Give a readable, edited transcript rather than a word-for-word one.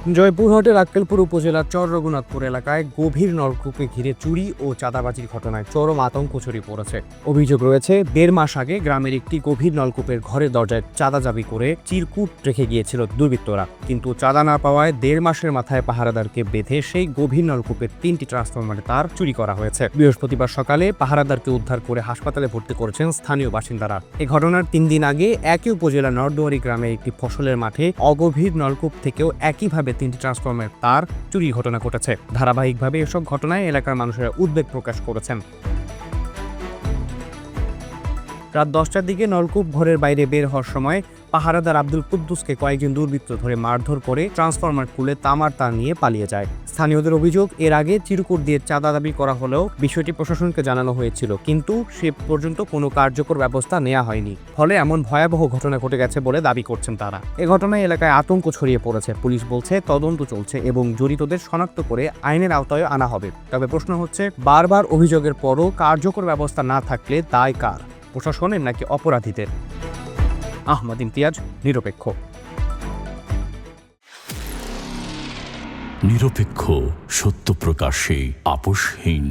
জয়পুরহাটের আক্কেলপুর উপজেলার চর রঘুনাথপুর এলাকায় গভীর নলকূপে ঘিরে চুরি ও চাঁদাবাজির ঘটনায় চরম আতঙ্ক ছড়িয়ে পড়েছে। অভিযোগ রয়েছে, 1.5 মাস আগে গ্রামের একটি গভীর নলকূপের ঘরের দরজায় চাঁদাজাবি করে চিরকুট রেখে গিয়েছিল দুর্বৃত্তরা। কিন্তু চাঁদা না পাওয়ায় 1.5 মাসের মাথায় পাহারাদারকে বেঁধে সেই গভীর নলকূপের 3টি ট্রান্সফরমারের তার চুরি করা হয়েছে। বৃহস্পতিবার সকালে পাহারাদারকে উদ্ধার করে হাসপাতালে ভর্তি করেছেন স্থানীয় বাসিন্দারা। এ ঘটনার 3 দিন আগে একই উপজেলার নরদুয়ারি গ্রামে একটি ফসলের মাঠে অগভীর নলকূপ থেকেও একইভাবে 3টি ট্রান্সফরমার তার চুরির ঘটনা ঘটেছে। ধারাবাহিকভাবে এসব ঘটনায় এলাকার মানুষেরা উদ্বেগ প্রকাশ করেছেন। রাত 10টার দিকে নলকূপ ঘরের বাইরে বের হওয়ার সময় পাহারাদার আব্দুল কুদ্দুসকে কয়েকজন দুর্বৃত্ত ধরে মারধর করে ট্রান্সফরমার খুলে তামার তার নিয়ে পালিয়ে যায়। স্থানীয়দের অভিযোগ, এর আগে চিরকুট দিয়ে চাঁদা দাবি করা হলেও বিষয়টি প্রশাসনকে জানানো হয়েছিল, কিন্তু সে পর্যন্ত কোনো কার্যকর ব্যবস্থা নেওয়া হয়নি। ফলে এমন ভয়াবহ ঘটনা ঘটে গেছে বলে দাবি করছেন তারা। এ ঘটনায় এলাকায় আতঙ্ক ছড়িয়ে পড়েছে। পুলিশ বলছে তদন্ত চলছে এবং জড়িতদের শনাক্ত করে আইনের আওতায় আনা হবে। তবে প্রশ্ন হচ্ছে, বারবার অভিযোগের পরও কার্যকর ব্যবস্থা না থাকলে দায় কার? প্রশাসনের নাকি অপরাধীদের? আহমদ ইমতিয়াজ, নিরপেক্ষ। নিরপেক্ষ, সত্য প্রকাশে আপোষহীন।